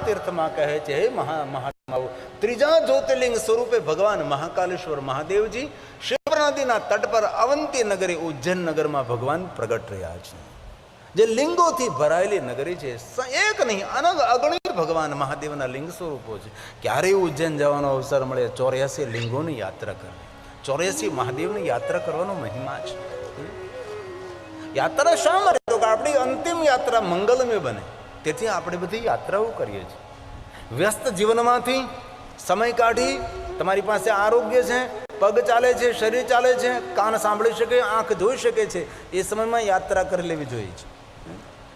તીર્થમાં કહે છે, હે મહાત્માઓ, ત્રીજા જ્યોતિર્લિંગ સ્વરૂપે ભગવાન મહાકાલેશ્વર મહાદેવજી શિપ્રા નદીના તટ પર અવંતી નગરી ઉજ્જૈન નગરમાં ભગવાન પ્રગટ રહ્યા છે. જે લિંગોથી ભરાયેલી નગરી છે, એક નહીં અનગ અગણિત ભગવાન મહાદેવના લિંગ સ્વરૂપો છે. ક્યારેય ઉજ્જૈન જવાનો અવસર મળે, 84 લિંગોની યાત્રા કરે, 84 મહાદેવની યાત્રા કરવાનો મહિમા છે. યાત્રા શા માટે? તો કે આપણી અંતિમ યાત્રા મંગલમય બને, તેથી આપણે બધી યાત્રાઓ કરીએ છીએ. વ્યસ્ત જીવનમાંથી સમય કાઢી, તમારી પાસે આરોગ્ય છે, પગ ચાલે છે, શરીર ચાલે છે, કાન સાંભળી શકે, આંખ જોઈ શકે છે, એ સમયમાં યાત્રા કરી લેવી જોઈએ છે.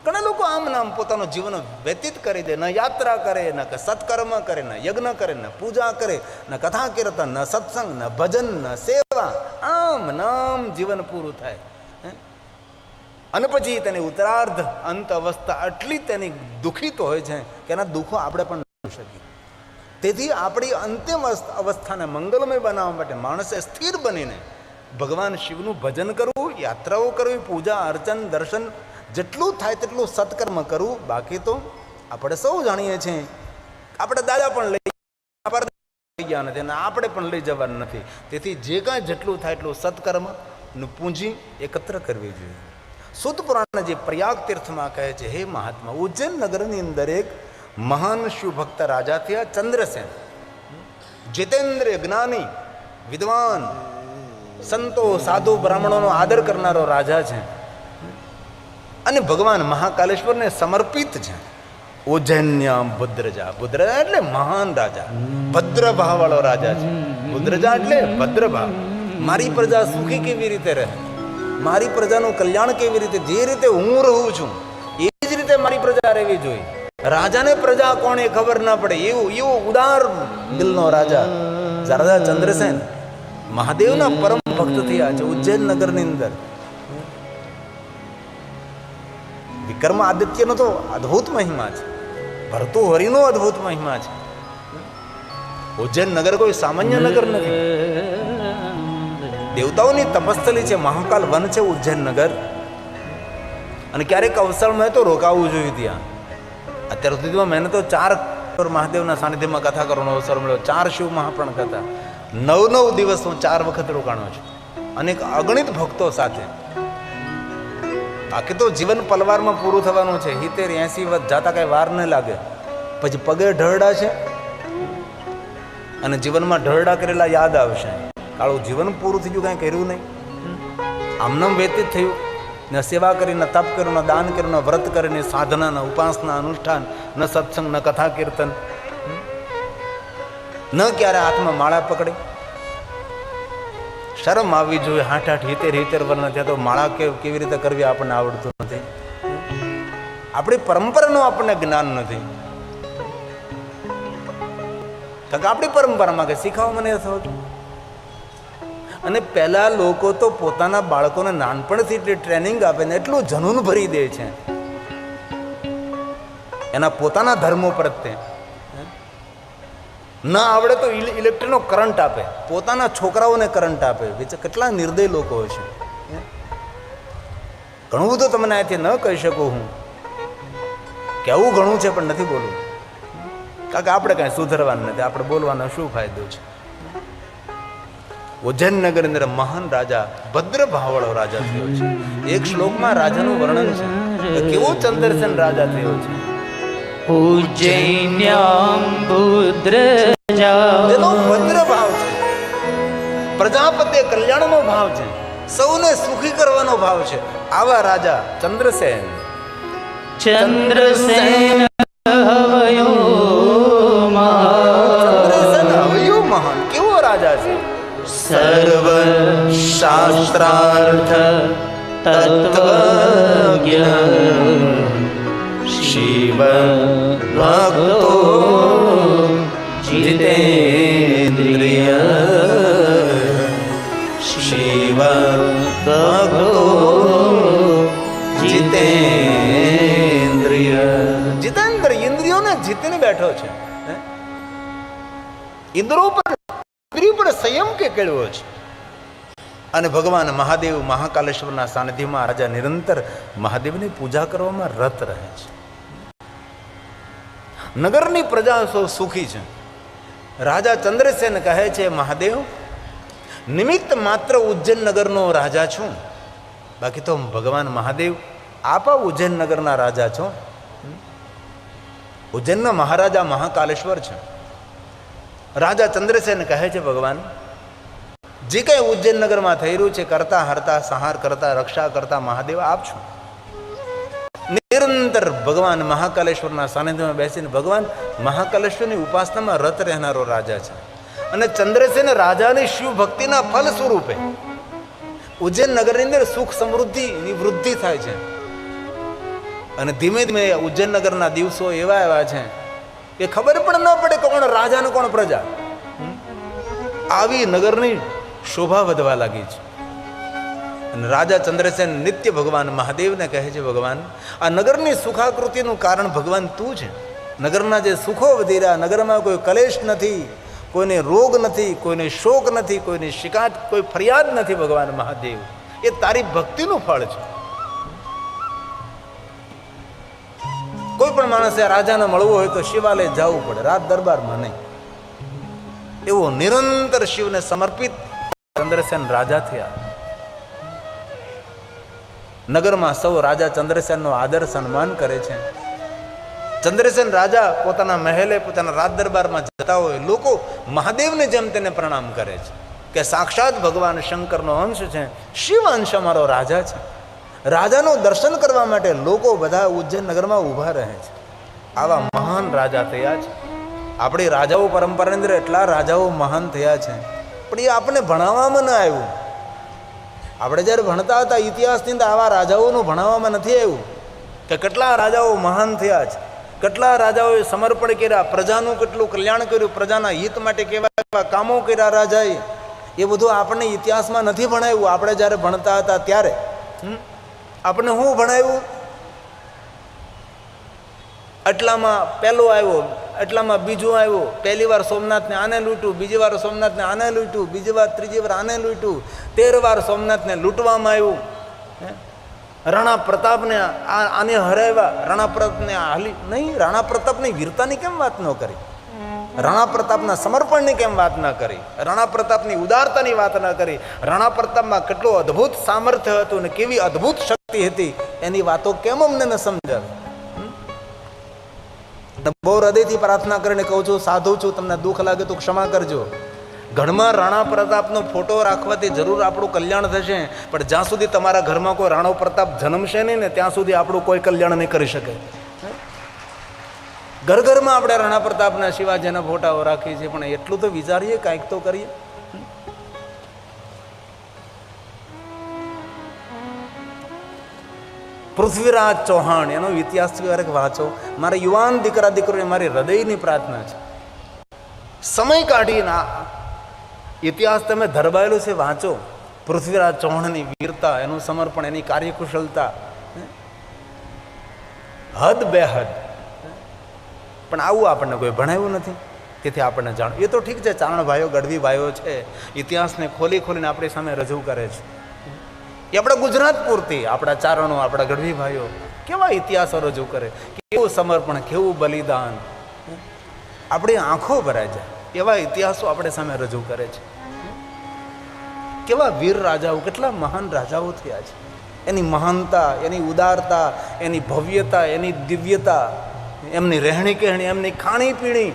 ઘણા લોકો આમ નામ પોતાનું જીવન વ્યતીત કરી દે, ન યાત્રા કરે, ન સત્કર્મ કરે, ન યજ્ઞ કરે, ન પૂજા કરે, ન કથા કીર્તન, ન સત્સંગ, ન ભજન, ન સેવા, આમ નામ જીવન પૂરું થાય. અને પછી તેની ઉત્તરાર્ધ અંત અવસ્થા આટલી તેની દુઃખિત હોય છે કે એના દુઃખો આપણે પણ ન શકીએ. તેથી આપણી અંતિમ અવસ્થાને મંગલમય બનાવવા માટે માણસે સ્થિર બનીને ભગવાન શિવનું ભજન કરવું, યાત્રાઓ કરવી, પૂજા અર્ચન દર્શન જેટલું થાય તેટલું સત્કર્મ કરવું. બાકી તો આપણે સૌ જાણીએ છીએ, આપણે દાદા પણ લઈ ગયા નથી અને આપણે પણ લઈ જવાના નથી. તેથી જે કાંઈ જેટલું થાય એટલું સત્કર્મનું પૂંજી એકત્ર કરવી જોઈએ. સુત પુરાણ જે પ્રયાગ તીર્થમાં કહે છે, હે મહાત્મા, ઉજ્જૈન નગરની અંદર એક મહાન શિવભક્ત રાજા થયા, ચંદ્રસેન. જીતેન્દ્રિય, જ્ઞાની, વિદ્વાન, સંતો, સાધુ, બ્રાહ્મણોનો આદર કરનારો રાજા છે અને ભગવાન મહાકાલેશ્વરને સમર્પિત છે. ઉજ્જૈન્યમ ભદ્રજા, ભદ્રજા એટલે મહાન રાજા, ભદ્રભાવ વાળો રાજા છે. ભદ્રજા એટલે ભદ્રભાવ. મારી પ્રજા સુખી કેવી રીતે રહે, મારી પ્રજાનું કલ્યાણ કેવી રીતે, જે રીતે હું રહું છું એ જ રીતે મારી પ્રજા રહેવી જોઈએ. રાજાને પ્રજા કોણે ખબર ના પડે, એવો ઉદાર દિલનો રાજા રાજા ચંદ્રસેન મહાદેવના પરમ ભક્ત થયા છે. ઉજ્જૈન નગરની અંદર વિક્રમાદિત્યનો તો અદ્ભુત મહિમા છે, ભર્તૃહરિનો અદ્ભુત મહિમા છે. ઉજ્જૈન નગર કોઈ સામાન્ય નગર નથી, દેવતાઓની તપસ્થલી છે, મહાકાલ વન છે ઉજ્જૈન નગર. અને ક્યારેક અવસર મળે તો રોકાવું જોઈએ ત્યાં. અત્યાર સુધીમાં મેં તો 4 મહાદેવના સાનિધ્યમાં કથા કરવાનો અવસર મળ્યો, 4 શિવ મહાપ્રણ કથા, 9 દિવસ હું 4 વખત રોકાણો છું, અનેક અગણિત ભક્તો સાથે. બાકી તો જીવન પલવારમાં પૂરું થવાનું છે, 70-80 વર્ષ જાતા કઈ વાર ન લાગે. પછી પગે ઢળડા છે અને જીવનમાં ઢળડા કરેલા યાદ આવશે. કાળું જીવન પૂરું થઈ ગયું, કાંઈ કર્યું નહીં, આમનામ વ્યતીત થયું. ન સેવા કરી, ન તપ કર્યું, ન દાન કર્યું, ન વ્રત કરીને, સાધના, ન ઉપાસના, અનુષ્ઠાન, ન સત્સંગ, ન કથા કીર્તન, ન ક્યારે હાથમાં માળા પકડી. શરમ આવવી જોઈએ. 8-8 70 વર્ષના થયા તો માળા કેવી રીતે કરવી આપણને આવડતું નથી. આપણી પરંપરાનું આપણને જ્ઞાન નથી. આપણી પરંપરામાં કે શીખાવો મને થતું. અને પહેલા લોકો તો પોતાના બાળકોને નાનપણથી એટલી ટ્રેનિંગ આપે ને એટલું જનૂન ભરી દે છે એના પોતાના ધર્મો પ્રત્યે. ન આવડે તો ઇલેક્ટ્રિકનો કરંટ આપે, પોતાના છોકરાઓને કરંટ આપે. કેટલા નિર્દય લોકો છે. ઘણું બધું તમને અહીંથી ન કહી શકું, હું કેવું ઘણું છે પણ નથી બોલવું, કારણ કે આપણે કાંઈ સુધરવાનું નથી, આપણે બોલવાનો શું ફાયદો છે. ઉજ્જૈન નગર અંદર મહાન રાજા, ભદ્રભાવવાળો રાજા થયો છે. એક શ્લોકમાં રાજાનું વર્ણન છે, કેવો ચંદ્રસેન રાજા થયો છે. ઉજ્જૈન્યામ ભદ્રજા, જેનો ભદ્ર ભાવ છે, પ્રજાપતિ કલ્યાણનો ભાવ છે, સૌને સુખી કરવાનો ભાવ છે. આવા રાજા ચંદ્રસેન. ચંદ્રસેન હવયો મહાન, કેવો રાજા છે. સર્વ શાસ્ત્રાર્થ તત્વજ્ઞ શિવ ભક્તો જીતેન્દ્રિય, શિવ ભક્તો જીતેન્દ્રિય. જીતેન્દ્ર ઇન્દ્રિયોને જીતીને બેઠો છે. ઇન્દ્રો પર સંયમ કે કેળવો છે. અને ભગવાન મહાદેવ મહાકાલેશ્વરના સાનિધ્યમાં રાજા નિરંતર મહાદેવની પૂજા કરવામાં રત રહે છે. નગરની પ્રજા સૌ સુખી છે. રાજા ચંદ્રસેન કહે છે, મહાદેવ, નિમિત્ત માત્ર ઉજ્જૈન નગરનો રાજા છું, બાકી તો ભગવાન મહાદેવ આપ ઉજ્જૈન નગરના રાજા છો. ઉજ્જૈનના મહારાજા મહાકાલેશ્વર છે. રાજા ચંદ્રસેન કહે છે, ભગવાન, જે કંઈ ઉજ્જૈન નગરમાં થઈ રહ્યું છે, કરતા હરતા સંહાર કરતા રક્ષા કરતા મહાદેવ આપ છો. નિરંતર ભગવાન મહાકાલેશ્વરના સાનિધ્યમાં બેસીને ભગવાન મહાકાલેશ્વરની ઉપાસનામાં રત રહેનારો રાજા છે. અને ચંદ્રસેન રાજાની શિવ ભક્તિના ફલ સ્વરૂપે ઉજ્જૈન નગરની અંદર સુખ સમૃદ્ધિની વૃદ્ધિ થાય છે. અને ધીમે ધીમે ઉજ્જૈન નગરના દિવસો એવા એવા છે કે ખબર પણ ન પડે કોણ રાજા ને કોણ પ્રજા. આવી નગરની શોભા વધવા લાગી છે. અને રાજા ચંદ્રસેન નિત્ય ભગવાન મહાદેવને કહે છે, ભગવાન, આ નગરની સુખાકૃતિનું કારણ ભગવાન તું છે. નગરના જે સુખો વધી રહ્યા, નગરમાં કોઈ કલેશ નથી, કોઈને રોગ નથી, કોઈને શોક નથી, કોઈની શિકાયત, કોઈ ફરિયાદ નથી. ભગવાન મહાદેવ, એ તારી ભક્તિનું ફળ છે. કોઈ પણ માણસે રાજાને મળવું હોય તો શિવાલય જવું પડે, રાત દરબારમાં નહીં. એવો નિરંતર શિવને સમર્પિત ચંદ્રસેન રાજા થયા. નગરમાં સૌ રાજા ચંદ્રસેનનો આદર સન્માન કરે છે. ચંદ્રસેન રાજા પોતાના મહેલે પોતાના રાજ દરબારમાં જતા હોય, લોકો મહાદેવને જેમ તેને પ્રણામ કરે છે કે સાક્ષાત ભગવાન શંકરનો અંશ છે, શિવ અંશ અમારો રાજા છે. રાજાનું દર્શન કરવા માટે લોકો બધા ઉજ્જૈન નગરમાં ઊભા રહે છે. આવા મહાન રાજા થયા છે. આપણી રાજાઓ પરંપરાની અંદર એટલા રાજાઓ મહાન થયા છે, પણ એ આપણને ભણાવવામાં ન આવ્યું. આપણે જ્યારે ભણતા હતા ઇતિહાસની અંદર આવા રાજાઓનું ભણાવવામાં નથી આવ્યું કે કેટલા રાજાઓ મહાન થયા છે, કેટલા રાજાઓએ સમર્પણ કર્યા, પ્રજાનું કેટલું કલ્યાણ કર્યું, પ્રજાના હિત માટે કેવા કેવા કામો કર્યા રાજાએ. એ બધું આપણને ઇતિહાસમાં નથી ભણાવ્યું. આપણે જ્યારે ભણતા હતા ત્યારે આપણને શું ભણાવ્યું? એટલામાં પહેલો આવ્યો, એટલામાં બીજું આવ્યો, પહેલી વાર સોમનાથને આને લૂંટ્યું, બીજી વાર સોમનાથને આને લૂંટ્યું, બીજી વાર ત્રીજી વાર આને લૂંટ્યું, 13 વાર સોમનાથને લૂંટવામાં આવ્યું. રાણા પ્રતાપને આને હરાવ્યા, રાણા પ્રતાપને હાલી નહીં. રાણા પ્રતાપની વીરતાની કેમ વાત ન કરી? રાણા પ્રતાપના સમર્પણની કેમ વાત ન કરી? રાણા પ્રતાપની ઉદારતાની વાત ન કરી? રાણા પ્રતાપમાં કેટલું અદ્ભુત સામર્થ્ય હતું ને કેવી અદ્ભુત શક્તિ હતી, એની વાતો કેમ અમને ન સમજાવે? બહુ હૃદયથી પ્રાર્થના કરીને કહું છું, સાધુ છું, તમને દુઃખ લાગે તો ક્ષમા કરજો. ઘરમાં રાણા પ્રતાપનો ફોટો રાખવાથી જરૂર આપણું કલ્યાણ થશે, પણ જ્યાં સુધી તમારા ઘરમાં કોઈ રાણો પ્રતાપ જન્મશે નહીં ને ત્યાં સુધી આપણું કોઈ કલ્યાણ નહીં કરી શકે. ઘર ઘરમાં આપણે રાણા પ્રતાપના શિવાજીના ફોટાઓ રાખીએ છીએ, પણ એટલું તો વિચારીએ, કાંઈક તો કરીએ. પૃથ્વીરાજ ચૌહાણ, એનો ઇતિહાસ ક્યારેક વાંચો. મારા યુવાન દીકરા દીકરીઓને મારી હૃદયની પ્રાર્થના છે, સમય કાઢીને ઇતિહાસ તમે ધરબાયેલું છે વાંચો. પૃથ્વીરાજ ચૌહાણની વીરતા, એનું સમર્પણ, એની કાર્યકુશળતા હદ બેહદ. પણ આવું આપણને કોઈ ભણાવ્યું નથી, તેથી આપણને જાણ. એ તો ઠીક છે, ચારણ ભાઈઓ, ગઢવી ભાઈઓ છે, ઇતિહાસને ખોલી ખોલીને આપણી સામે રજૂ કરે છે. એ આપણા ગુજરાત પૂરતી આપણા ચારણો, આપણા ગઢવી ભાઈઓ કેવા ઇતિહાસો રજૂ કરે, કેવું સમર્પણ, કેવું બલિદાન, આપણી આંખો ભરાઈ જાય એવા ઇતિહાસો આપણે સામે રજૂ કરે છે. કેવા વીર રાજાઓ, કેટલા મહાન રાજાઓ થયા છે. એની મહાનતા, એની ઉદારતા, એની ભવ્યતા, એની દિવ્યતા, એમની રહેણી કહેણી, એમની ખાણીપીણી,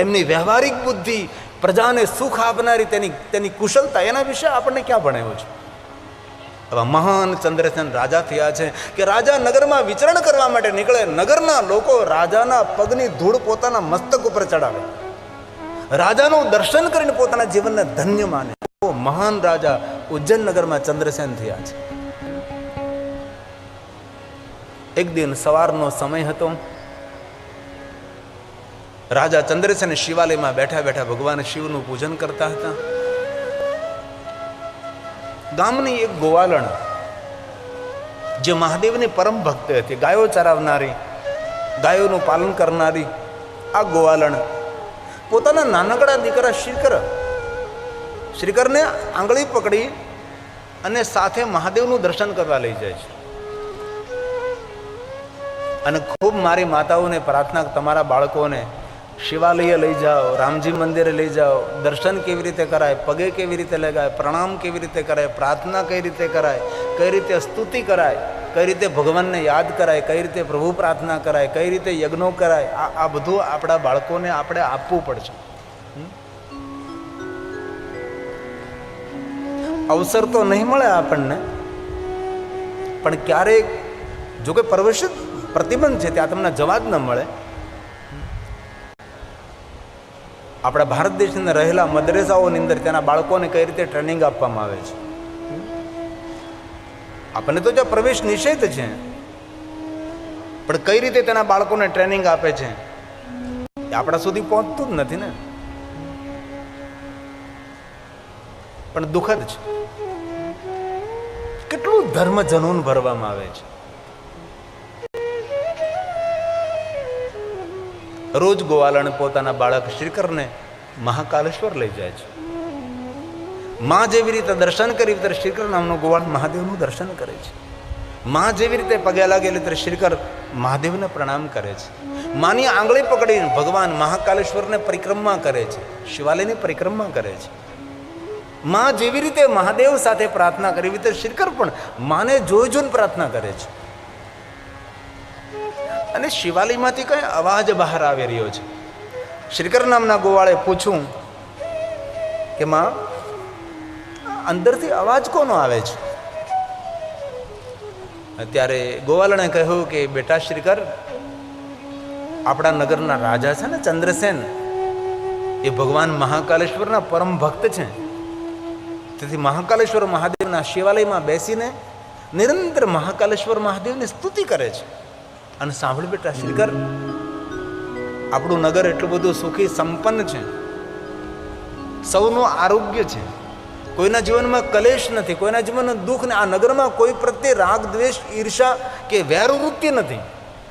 એમની વ્યવહારિક બુદ્ધિ, પ્રજાને સુખ આપનારી તેની કુશળતા, એના વિશે આપણને ક્યાં ભણાવ્યું છે? આવા મહાન ચંદ્રસેન રાજા થયા છે કે રાજા નગરમાં વિચરણ કરવા માટે નીકળે, નગરના લોકો રાજાના પગની ધૂળ પોતાના મસ્તક ઉપર ચડાવે, રાજાનું દર્શન કરીને પોતાના જીવનને ધન્ય માને. મહાન રાજા ઉજ્જૈન નગરમાં ચંદ્રસેન થયા છે. એક દિન સવારનો સમય હતો. રાજા ચંદ્રસેન શિવાલયમાં બેઠા બેઠા ભગવાન શિવનું પૂજન કરતા હતા. ગામની એક ગોવાલણ, જે મહાદેવની પરમ ભક્ત હતી, ગાયો ચરાવનારી, ગાયોનું પાલન કરનારી, આ ગોવાલણ પોતાના નાનકડા દીકરા શ્રીકરને આંગળી પકડી અને સાથે મહાદેવનું દર્શન કરવા લઈ જાય છે. અને ખૂબ મારી માતાઓને પ્રાર્થના, તમારા બાળકોને શિવાલય લઈ જાઓ, રામજી મંદિરે લઈ જાઓ, દર્શન કેવી રીતે કરાય, પગે કેવી રીતે લગાય, પ્રણામ કેવી રીતે કરાય, પ્રાર્થના કઈ રીતે કરાય, કઈ રીતે સ્તુતિ કરાય, કઈ રીતે ભગવાનને યાદ કરાય, કઈ રીતે પ્રભુ પ્રાર્થના કરાય, કઈ રીતે યજ્ઞો કરાય, આ બધું આપણા બાળકોને આપણે આપવું પડશે. અવસર તો નહીં મળે આપણને, પણ ક્યારેક જો કોઈ પ્રવેશિત પ્રતિબંધ છે ત્યાં તમને જવા જ ન મળે. આપણા ભારત દેશની અંદર રહેલા મદ્રેસાઓની અંદર તેના બાળકોને કઈ રીતે ટ્રેનિંગ આપવામાં આવે છે. આપણને તો ત્યાં પ્રવેશ નિષેધ છે, પણ કઈ રીતે તેના બાળકોને ટ્રેનિંગ આપે છે એ આપણા સુધી પહોંચતું જ નથી ને. પણ દુઃખદ છે, કેટલું ધર્મ જનૂન ભરવામાં આવે છે. રોજ ગોવાલણ પોતાના બાળક શ્રીકરને મહાકાલેશ્વર લઈ જાય છે. માં જેવી રીતે દર્શન કરી રીતે શ્રીકર નામનો ગોવાળ મહાદેવનું દર્શન કરે છે. માં જેવી રીતે પગે લાગેલી ત્યારે શ્રીકર મહાદેવને પ્રણામ કરે છે. માની આંગળી પકડીને ભગવાન મહાકાલેશ્વરને પરિક્રમા કરે છે, શિવાલયની પરિક્રમા કરે છે. માં જેવી રીતે મહાદેવ સાથે પ્રાર્થના કરી રીતે શ્રીકર પણ માને જોઈ જોઈને પ્રાર્થના કરે છે. અને શિવાલયમાંથી કઈ અવાજ બહાર આવી રહ્યો છે. શ્રીકર નામના ગોવાળે પૂછ્યું કે માં, અંદરથી અવાજ કોનો આવે છે? ત્યારે ગોવાલણે કહ્યું કે બેટા શ્રીકર, આપણા નગરના રાજા છે ને ચંદ્રસેન, એ ભગવાન મહાકાલેશ્વરના પરમ ભક્ત છે. તેથી મહાકાલેશ્વર મહાદેવના શિવાલયમાં બેસીને નિરંતર મહાકાલેશ્વર મહાદેવની સ્તુતિ કરે છે. અને સાંભળ બેટા શ્રીકર, આપણું નગર એટલું બધું સુખી સંપન્ન છે, સૌનું આરોગ્ય છે, કોઈના જીવનમાં કલેશ નથી, કોઈના જીવનમાં દુઃખ નહીં, આ નગરમાં કોઈ પ્રત્યે રાગ દ્વેષ ઈર્ષા કે વેરવૃત્તિ નથી.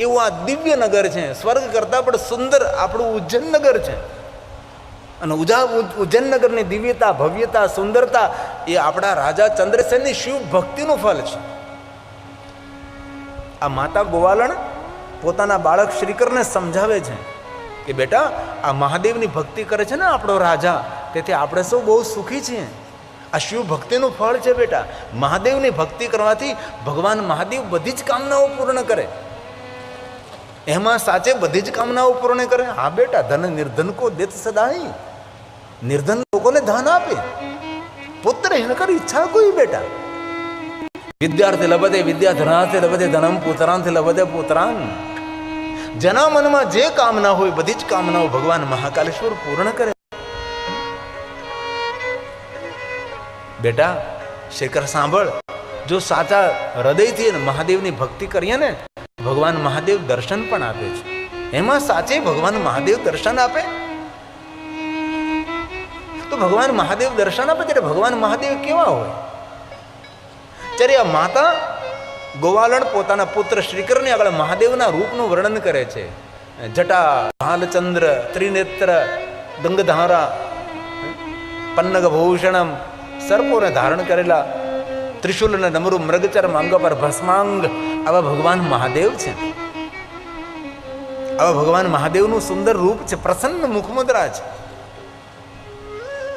એવું આ દિવ્ય નગર છે, સ્વર્ગ કરતાં પણ સુંદર આપણું ઉજ્જૈન નગર છે. અને ઉજ્જૈન નગરની દિવ્યતા, ભવ્યતા, સુંદરતા એ આપણા રાજા ચંદ્રસેનની શિવ ભક્તિનું ફળ છે. આ માતા ગોવાલણ પોતાના બાળક શ્રીકરને સમજાવે છે કે બેટા, આ મહાદેવની ભક્તિ કરે છે ને આપણો રાજા, તેથી આપણે સૌ બહુ સુખી છીએ. આ શિવ ભક્તિનું ફળ છે બેટા. મહાદેવની ભક્તિ કરવાથી ભગવાન મહાદેવ બધી જ કામનાઓ પૂર્ણ કરે. એમાં સાચે બધી જ કામનાઓ પૂર્ણ કરે. હા બેટા, ધન નિર્ધન કો દેત સદાઈ, નિર્ધન લોકોને ધન આપે. પુત્ર હિણકર ઈચ્છા કોઈ બેટા. વિદ્યાર્થી લબદે વિદ્યાધનાર્થી લબદે ધનમ, પુત્રાંથી લબદે પુત્રાન. જેના મનમાં જે કામના હોય બધી જ કામનાઓ ભગવાન મહાકાલેશ્વર પૂર્ણ કરે. બેટા શ્રીકર સાંભળ, જો સાચા હૃદયથી મહાદેવની ભક્તિ કરીએ ને, ભગવાન મહાદેવ દર્શન પણ આપે છે. એમાં સાચે ભગવાન મહાદેવ દર્શન આપે. તો ભગવાન મહાદેવ દર્શન આપે ત્યારે ભગવાન મહાદેવ કેવા હોય? ત્યારે આ માતા ગોવાલણ પોતાના પુત્ર શ્રીકરની આગળ મહાદેવના રૂપનું વર્ણન કરે છે. જટા, ભાલચંદ્ર, ત્રિનેત્ર, ગંગધારા, પન્નગ ભૂષણમ, સર્પોને ધારણ કરેલા, ત્રિશુલ અને ડમરુ, મૃગચર્મ, અંગ પર ભસ્માંગ, આવા ભગવાન મહાદેવ છે. આવા ભગવાન મહાદેવનું સુંદર રૂપ છે, પ્રસન્ન મુખમુદ્રા છે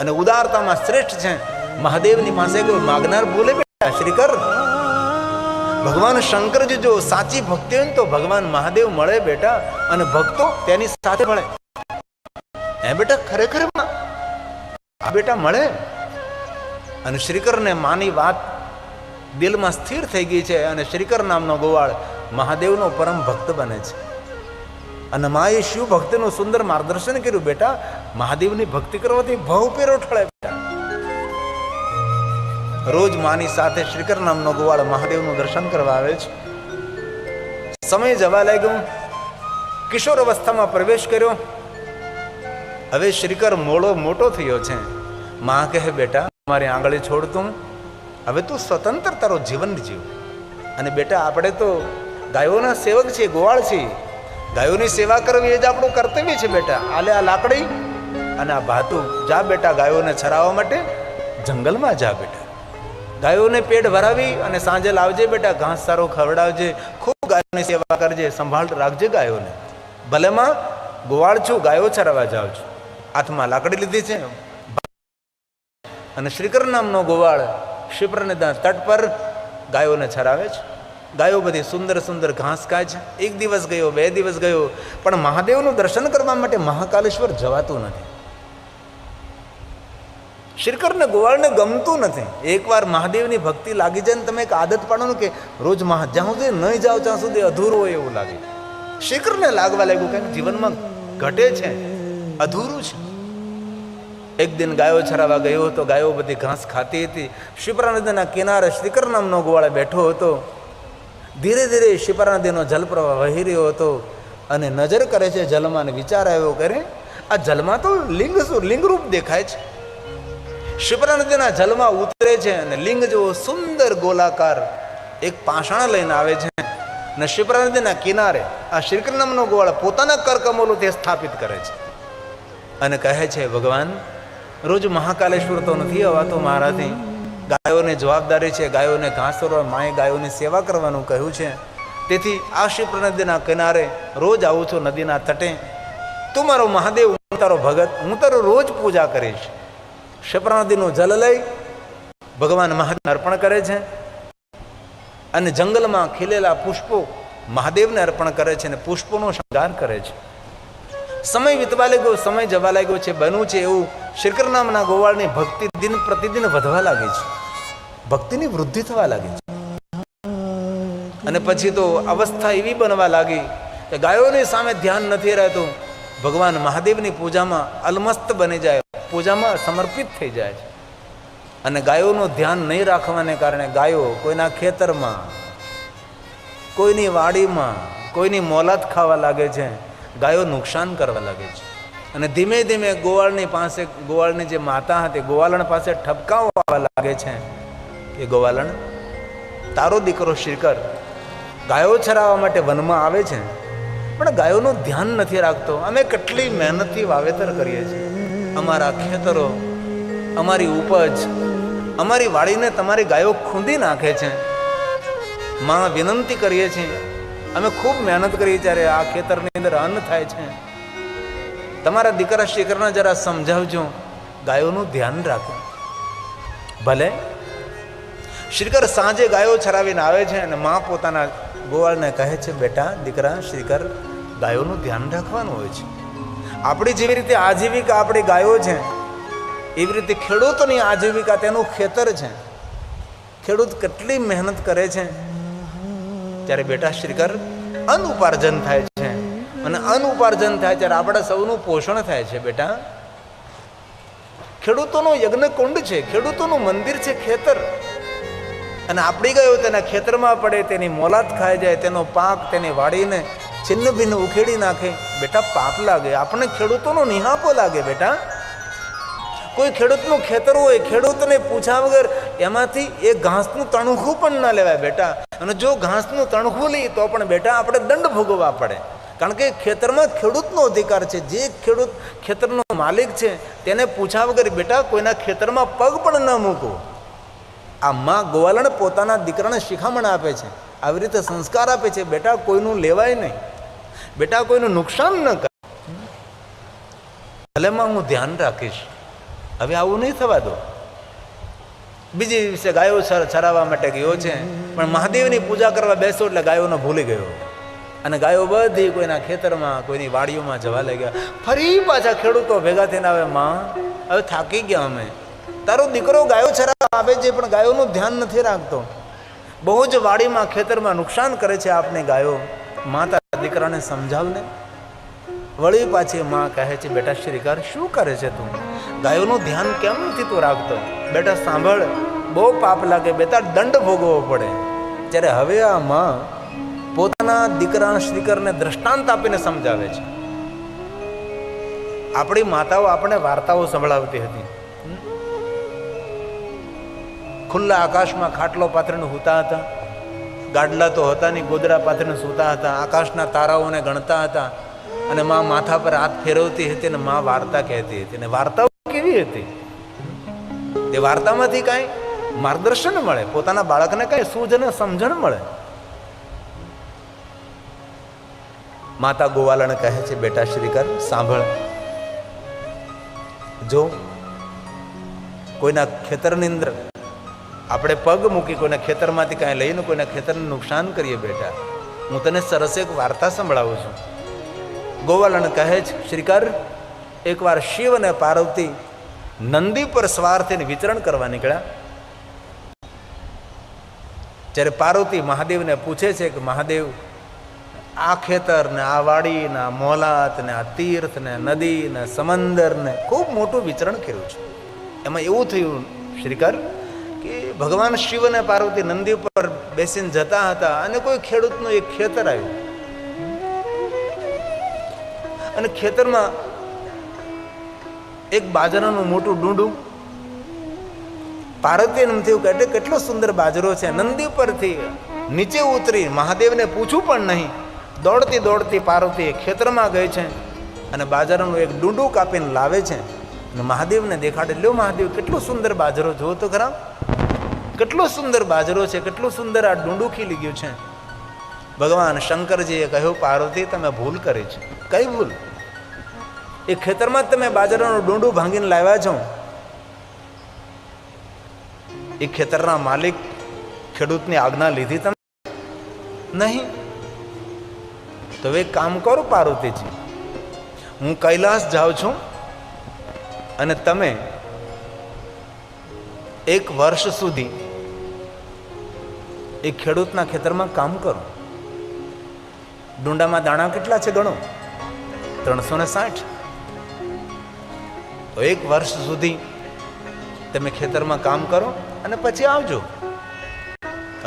અને ઉદારતામાં શ્રેષ્ઠ છે. મહાદેવની પાસે કોઈ માગનાર બોલે બેટા શ્રીકર, ભગવાન શંકરજી જો સાચી ભક્તિ હોય તો ભગવાન મહાદેવ મળે બેટા, અને ભક્તો તેની સાથે મળે. એ બેટા ખરેખર આ બેટા મળે. અને શ્રીકરને માની વાત દિલમાં સ્થિર થઈ ગઈ છે અને શ્રીકર નામનો ગોવાળ મહાદેવનો પરમ ભક્ત બને છે. અને માએ શિવ ભક્તિનું સુંદર માર્ગદર્શન કર્યું. બેટા, મહાદેવની ભક્તિ કરવાથી ભાવ પેરો ઠળે. બેટા રોજ માની સાથે શ્રીકર નામનો ગોવાળ મહાદેવનું દર્શન કરવા આવે છે. સમય જવા લાગ્યો, કિશોર અવસ્થામાં પ્રવેશ કર્યો. હવે શ્રીકર મોટો થયો છે. માં કહે બેટા, મારી આંગળી છોડતું, હવે તું સ્વતંત્ર તારો જીવન જીવ. અને બેટા, આપણે તો ગાયોના સેવક છીએ, ગોવાળ છીએ. ગાયોની સેવા કરવી એ જ આપણું કર્તવ્ય છે. બેટા આલે આ લાકડી અને આ ભાતું, જા બેટા ગાયોને ચરાવવા માટે જંગલમાં જા. બેટા ગાયોને પેટ ભરાવી અને સાંજે લાવજે બેટા, ઘાસ સારો ખવડાવજે, ખૂબ ગાયોની સેવા કરજે, સંભાળ રાખજે ગાયોને. ભલેમાં ગોવાળ છું, ગાયો ચરાવવા જાઉં છું. હાથમાં લાકડી લીધી છે અને શ્રીકર નામનો ગોવાળ શિપ્રનદીના તટ પર ગાયોને ચરાવે છે. ગાયો બધી સુંદર સુંદર ઘાસ ખાય છે. એક દિવસ ગયો, 2 દિવસ ગયો, પણ મહાદેવનું દર્શન કરવા માટે મહાકાલેશ્વર જવાતું નથી. શ્રીકરને ગોવાળને ગમતું નથી. એકવાર મહાદેવની ભક્તિ લાગી જાય ને તમે એક આદત પાડો કે રોજ જ્યાં સુધી નહીં જાઓ ત્યાં સુધી અધૂરું હોય એવું લાગે. શ્રીકરને લાગવા લાગ્યું કંઈક જીવનમાં ઘટે છે, અધૂરું છે. એક દિન ગાયો ચરાવવા ગયો હતો. ગાયો બધી ઘાસ ખાતી હતી. શિપ્રા નદીના કિનારે શ્રીકર નામનો ગોવાળ બેઠો હતો. ધીરે ધીરે શિપ્રા નદીનો જલપ્રવાહ વહી રહ્યો હતો અને નજર કરે છે જલમાં અને વિચાર આવ્યો કરે આ જલમાં તો લિંગરૂપ દેખાય છે. શિપ્રા નદીના જલમાં ઉતરે છે અને લિંગ જેવો સુંદર ગોલાકાર એક પાષાણ લઈને આવે છે અને શિપ્રા નદીના કિનારે આ શ્રીકૃષ્ણ નામનો ગોવાળ પોતાના કરકમલોથી સ્થાપિત કરે છે અને કહે છે, ભગવાન રોજ મહાકાલેશ્વર તો નથી અવાતો મારાથી. ગાયોને જવાબદારી છે, ગાયોને ઘાસ ચરવા, માએ ગાયોની સેવા કરવાનું કહ્યું છે. તેથી આ શિપ્રા નદીના કિનારે રોજ આવું છું, નદીના તટે. તું મારો મહાદેવ, હું તારો ભગત, હું તારો રોજ પૂજા કરીશ. શિપ્રા નદીનું જલ લઈ ભગવાન મહાદેવને અર્પણ કરે છે અને જંગલમાં ખીલેલા પુષ્પો મહાદેવને અર્પણ કરે છે અને પુષ્પોનો શણગાર કરે છે. સમય વીતવા લાગ્યો, સમય જવા લાગ્યો છે. બન્યું છે એવું શ્રીકર નામના ગોવાળની ભક્તિ દિન પ્રતિદિન વધવા લાગે છે, ભક્તિની વૃદ્ધિ થવા લાગી છે. અને પછી તો અવસ્થા એવી બનવા લાગી કે ગાયોની સામે ધ્યાન નથી રહેતું. ભગવાન મહાદેવની પૂજામાં અલમસ્ત બની જાય, પૂજામાં સમર્પિત થઈ જાય છે. અને ગાયોનું ધ્યાન નહીં રાખવાને કારણે ગાયો કોઈના ખેતરમાં, કોઈની વાડીમાં, કોઈની મોલાત ખાવા લાગે છે. ગાયો નુકસાન કરવા લાગે છે અને ધીમે ધીમે ગોવાળની પાસે, ગોવાળની જે માતા હતી ગોવાલણ પાસે ઠપકાઓ આવવા લાગે છે કે ગોવાલણ, તારો દીકરો શ્રીકર ગાયો ચરાવવા માટે વનમાં આવે છે પણ ગાયોનું ધ્યાન નથી રાખતો. અમે કેટલી મહેનતથી વાવેતર કરીએ છીએ, અમારા ખેતરો, અમારી ઉપજ, અમારી વાડીને તમારી ગાયો ખૂંદી નાખે છે. માં વિનંતી કરીએ છીએ, અમે ખૂબ મહેનત કરીએ ત્યારે આ ખેતરની અંદર અન્ન થાય છે. તમારા દીકરા શ્રીકરને જરા સમજાવજો, ગાયોનું ધ્યાન રાખો. ભલે શ્રીકર સાંજે ગાયો ચરાવીને આવે છે અને માં પોતાના ગોવાળને કહે છે, બેટા દીકરા શ્રીકર, ગાયોનું ધ્યાન રાખવાનું હોય છે. આપણી જેવી રીતે આજીવિકા આપણી ગાયો છે, એવી રીતે ખેડૂતોની આજીવિકા તેનું ખેતર છે. ખેડૂત કેટલી મહેનત કરે છે ત્યારે બેટા શ્રીકર અન્ન ઉપાર્જન થાય છે અને અન્ન ઉપાર્જન થાય ત્યારે આપણા સૌનું પોષણ થાય છે. બેટા ખેડૂતોનો યજ્ઞકુંડ છે, ખેડૂતોનું મંદિર છે ખેતર, અને આપણી ગયો તેના ખેતરમાં પડે, તેની મોલાત ખાઈ જાય, તેનો પાક તેની વાડીને છિન્ન ભિન્ન ઉખેડી નાખે. બેટા પાપ લાગે, આપણને ખેડૂતોનો નિહાપો લાગે. બેટા કોઈ ખેડૂતનું ખેતર હોય, ખેડૂતને પૂછ્યા વગર એમાંથી એક ઘાસનું તણખું પણ ના લેવાય બેટા. અને જો ઘાસનું તણખું લઈએ તો પણ બેટા આપણે દંડ ભોગવવા પડે, કારણ કે ખેતરમાં ખેડૂતનો અધિકાર છે. જે ખેડૂત ખેતરનો માલિક છે તેને પૂછ્યા વગર બેટા કોઈના ખેતરમાં પગ પણ ન મૂકો. આ માં ગોવાલણ પોતાના દીકરાને શિખામણ આપે છે, આવી રીતે સંસ્કાર આપે છે, બેટા કોઈનું લેવાય નહીં, બેટા કોઈનું નુકસાન ન કરે. ભલે માં હું ધ્યાન રાખીશ, હવે આવું નહીં થવા દો. બીજી દિવસે ગાયો ચરાવવા માટે ગયો છે પણ મહાદેવની પૂજા કરવા બેસો એટલે ગાયોને ભૂલી ગયો અને ગાયો બધી કોઈના ખેતરમાં, કોઈની વાડીઓમાં જવા લાગ્યા. ફરી પાછા ખેડૂતો ભેગા થઈને આવે, માં હવે થાકી ગયા અમે, તારો દીકરો ગાયો ચરાવવા આવે છે પણ ગાયોનું ધ્યાન નથી રાખતો, બહુ જ વાડીમાં ખેતરમાં નુકસાન કરે છે આપની ગાયો, માં તારા દીકરાને સમજાવને. વળી પાછી માં કહે છે, બેટા શ્રીકર શું કરે છે તું, ગાયોનું ધ્યાન કેમ નથી તું રાખતો? બેટા સાંભળ, બહુ પાપ લાગે બેટા, દંડ ભોગવવો પડે. ત્યારે હવે આ માં પોતાના દીકરા શ્રીકરને દ્રષ્ટાંત આપીને સમજાવે છે. આપણી માતાઓ આપણે વાર્તાઓ સંભળાવતી હતી. ખુલ્લા આકાશમાં ખાટલો પાથરીને સૂતા હતા, ગાડલા તો હતા નહીં, ગોદડા પાથરીને સૂતા હતા, આકાશના તારાઓને ગણતા હતા અને માં માથા પર હાથ ફેરવતી હતી અને માં વાર્તા કહેતી હતી. અને વાર્તાઓ કેવી હતી? તે વાર્તામાંથી કાંઈ માર્ગદર્શન મળે, પોતાના બાળકને કાંઈ સૂઝ અને સમજણ મળે. માતા ગોવાળાને કહે છે, બેટા શ્રીકર સાંભળ, જો કોઈના ખેતરની અંદર આપણે પગ મૂકી કોઈના ખેતરમાંથી કાંઈ લઈને કોઈના ખેતરને નુકસાન કરીએ બેટા, હું તને સરસ એક વાર્તા સંભળાવું છું. ગોવાળાને કહે છે, શ્રીકર એકવાર શિવ અને પાર્વતી નંદી પર સવાર થઈને વિચરણ કરવા નીકળ્યા. જ્યારે પાર્વતી મહાદેવને પૂછે છે કે મહાદેવ, આ ખેતર ને આ વાડી ને આ મોલાત ને આ તીર્થ ને નદી ને સમંદર ને ખૂબ મોટું વિચરણ કર્યું છે. એમાં એવું થયું શ્રીકર કે ભગવાન શિવ અને પાર્વતી નંદી પર બેસીને જતા હતા અને કોઈ ખેડૂતનું એક ખેતર આવ્યું અને ખેતરમાં એક બાજરાનું મોટું ડુંડું. પાર્વતી એમ થયું કે કેટલો સુંદર બાજરો છે. નંદી પરથી નીચે ઉતરી મહાદેવને પૂછવું પણ નહીં, દોડતી દોડતી પાર્વતી ખેતરમાં ગઈ છે અને બાજરાનું એક ડુંડું કાપીને લાવે છે અને મહાદેવને દેખાડે. લ્યો મહાદેવ, કેટલો સુંદર બાજરો, જુઓ તો ખરા, કેટલો સુંદર બાજરો છે, કેટલું સુંદર આ ડુંડું ખીલી ગયું છે. ભગવાન શંકરજીએ કહ્યું, પાર્વતી તમે ભૂલ કરી છે. કઈ ભૂલ? એ ખેતરમાં તમે બાજરાનું ડુંડું ભાંગીને લાવ્યા છો. એ ખેતરના માલિક ખેડૂતની આજ્ઞા લીધી તમે નહીં? તો હવે એક કામ કરો પાર્વતીજી, હું કૈલાસ જાઉં છું અને તમે 1 વર્ષ સુધી એ ખેડૂતના ખેતરમાં કામ કરો. ડુંડામાં દાણા કેટલા છે ગણો, 360. તો 1 વર્ષ સુધી તમે ખેતરમાં કામ કરો અને પછી આવજો.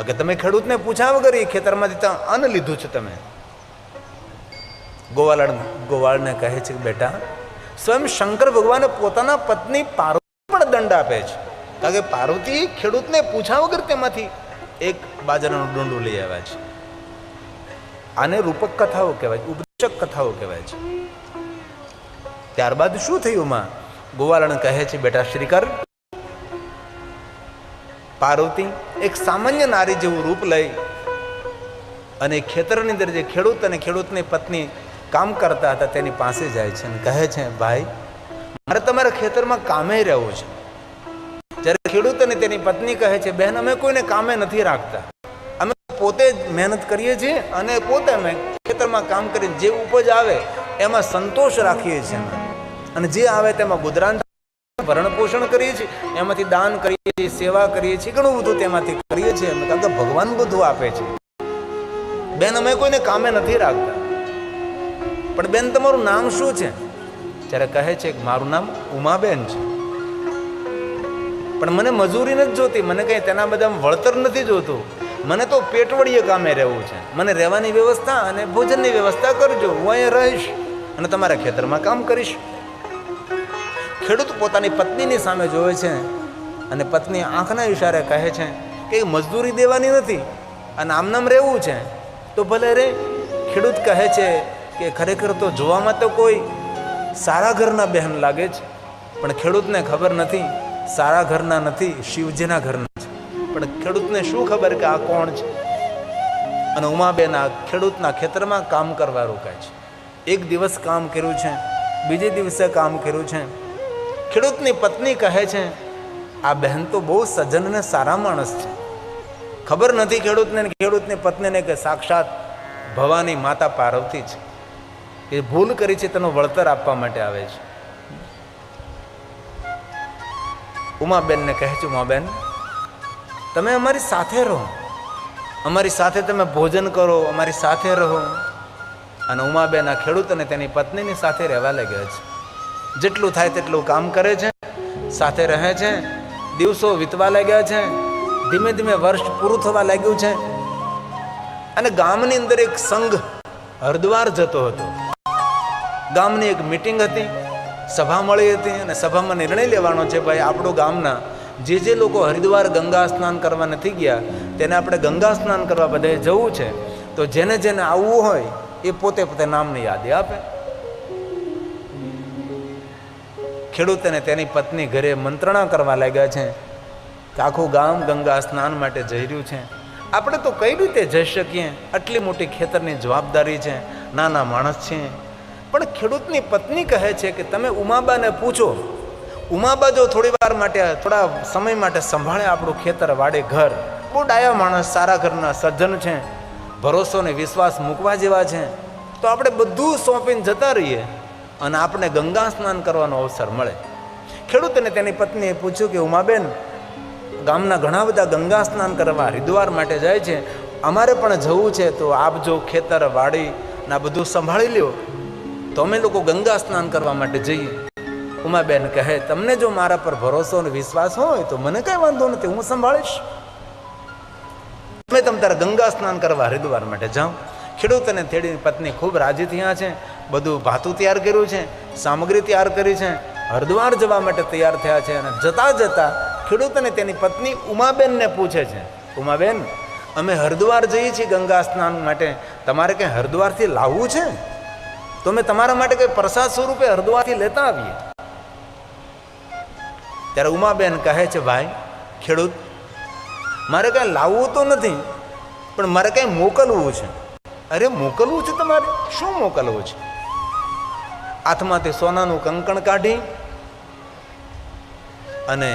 કે તમે ખેડૂતને પૂછ્યા વગર એ ખેતરમાંથી ત્યાં અન્ન લીધું છે તમે. ગોવાળને કહે છે કે બેટા, સ્વયં શંકર ભગવાને પોતાના પત્ની પાર્વતી પણ દંડ આપે છે, કારણ કે પાર્વતી ખેડૂતને પૂછ્યા વગર તેમાંથી એક બાજરાનું ડુંડું લઈ આવ્યા છે. આને રૂપક કથાઓ કહેવાય, ઉપદેશક કથાઓ કહેવાય છે. ત્યારબાદ શું થયું? માં ગોવાળને કહે છે, બેટા શ્રીકર, પાર્વતી એક સામાન્ય નારી જેવું રૂપ લઈ અને ખેતરની અંદર જે ખેડૂત અને ખેડૂતની પત્ની કામ કરતા હતા તેની પાસે જાય છે અને કહે છે, ભાઈ મારે તમારા ખેતરમાં કામે રહેવું છે. જ્યારે ખેડૂત અને તેની પત્ની કહે છે, બહેન અમે કોઈને કામે નથી રાખતા, અમે પોતે જ મહેનત કરીએ છીએ અને પોતે અમે ખેતરમાં કામ કરીને જે ઉપજ આવે એમાં સંતોષ રાખીએ છીએ અને જે આવે તેમાં ગુજરાન ભરણ પોષણ કરીએ છીએ, એમાંથી દાન કરીએ છીએ, સેવા કરીએ છીએ, ઘણું બધું તેમાંથી કરીએ છીએ અમે, કારણ કે ભગવાન બધું આપે છે. બેન અમે કોઈને કામે નથી રાખતા. પણ બેન તમારું નામ શું છે? ત્યારે કહે છે કે મારું નામ ઉમાબેન છે, પણ મને મજૂરી નથી જોતી, મને કંઈ તેના બધા વળતર નથી જોતું, મને તો પેટવડીએ કામે રહેવું છે. મને રહેવાની વ્યવસ્થા અને ભોજનની વ્યવસ્થા કરજો, હું અહીંયા રહીશ અને તમારા ખેતરમાં કામ કરીશ. ખેડૂત પોતાની પત્નીની સામે જોવે છે અને પત્ની આંખના ઈશારે કહે છે કે મજદૂરી દેવાની નથી અને આમનામ રહેવું છે તો ભલે રે. ખેડૂત કહે છે કે ખરેખર તો જોવામાં તો કોઈ સારા ઘરના બહેન લાગે છે, પણ ખેડૂતને ખબર નથી સારા ઘરના નથી, શિવજીના ઘરના છે. પણ ખેડૂતને શું ખબર કે આ કોણ છે? અને ઉમાબેન આ ખેડૂતના ખેતરમાં કામ કરવા રોકાય છે. 1 દિવસ કામ કર્યું છે, બીજે દિવસે કામ કર્યું છે. ખેડૂતની પત્ની કહે છે, આ બહેન તો બહુ સજ્જન અને સારા માણસ છે. ખબર નથી ખેડૂતને ખેડૂતની પત્નીને કે સાક્ષાત ભવાની માતા પાર્વતી છે, એ ભૂલ કરી છે તેનું વળતર આપવા માટે આવે છે. ઉમાબેનને કહે છે, ઉમાબેન તમે અમારી સાથે રહો, અમારી સાથે તમે ભોજન કરો, અમારી સાથે રહો. અને ઉમાબેન આ ખેડૂત અને તેની પત્નીની સાથે રહેવા લાગ્યા છે. જેટલું થાય તેટલું કામ કરે છે, સાથે રહે છે. દિવસો વીતવા લાગ્યા છે, ધીમે ધીમે વર્ષ પૂરું થવા લાગ્યું છે. અને ગામની અંદર એક સંઘ હરિદ્વાર જતો હતો. ગામની એક મીટિંગ હતી, સભા મળી હતી અને સભામાં નિર્ણય લેવાનો છે, ભાઈ આપણું ગામના જે લોકો હરિદ્વાર ગંગા સ્નાન કરવા નથી ગયા તેને આપણે ગંગા સ્નાન કરવા બધાએ જવું છે. તો જેને જેને આવવું હોય એ પોતે પોતે નામની યાદી આપે. ખેડૂત અને તેની પત્ની ઘરે મંત્રણા કરવા લાગ્યા છે કે આખું ગામ ગંગા સ્નાન માટે જઈ રહ્યું છે, આપણે તો કઈ રીતે જઈ શકીએ? આટલી મોટી ખેતરની જવાબદારી છે, નાના માણસ છે. પણ ખેડૂતની પત્ની કહે છે કે તમે ઉમાબાને પૂછો, ઉમાબા જો થોડા સમય માટે સંભાળે આપણું ખેતર વાડે ઘર, બહુ ડાયા માણસ, સારા ઘરના સજ્જન છે, ભરોસો ને વિશ્વાસ મૂકવા જેવા છે, તો આપણે બધું સોંપીને જતા રહીએ અને આપણે ગંગા સ્નાન કરવાનો અવસર મળે. ખેડૂતને તેની પત્નીએ પૂછ્યું કે ઉમાબેન, ગામના ઘણા બધા ગંગા સ્નાન કરવા હરિદ્વાર માટે જાય છે, અમારે પણ જવું છે, તો આપ જો ખેતર વાડી ના બધું સંભાળી લ્યો તો અમે લોકો ગંગા સ્નાન કરવા માટે જઈએ. ઉમાબેન કહે, તમને જો મારા પર ભરોસો અને વિશ્વાસ હોય તો મને કઈ વાંધો નથી, હું સંભાળીશ, તમે તારા ગંગા સ્નાન કરવા હરિદ્વાર માટે જાઓ. ખેડૂત અને તેની પત્ની ખૂબ રાજી થયા છે, બધું ભાતું તૈયાર કર્યું છે, સામગ્રી તૈયાર કરી છે, હરિદ્વાર જવા માટે તૈયાર થયા છે. અને જતા જતા ખેડૂત અને તેની પત્ની ઉમાબેનને પૂછે છે, ઉમાબેન, અમે હરિદ્વાર જઈએ છીએ ગંગા સ્નાન માટે, તમારે કંઈ હરિદ્વારથી લાવવું છે તો અમે તમારા માટે કંઈ પ્રસાદ સ્વરૂપે હરિદ્વારથી લેતા આવીએ. ત્યારે ઉમાબેન કહે છે, ભાઈ ખેડૂત, મારે કાંઈ લાવવું તો નથી, પણ મારે કાંઈ મોકલવું છે. અરે મોકલવું છે તમારે? શું મોકલવું છે? હાથમાંથી સોનાનું કંકણ કાઢી અને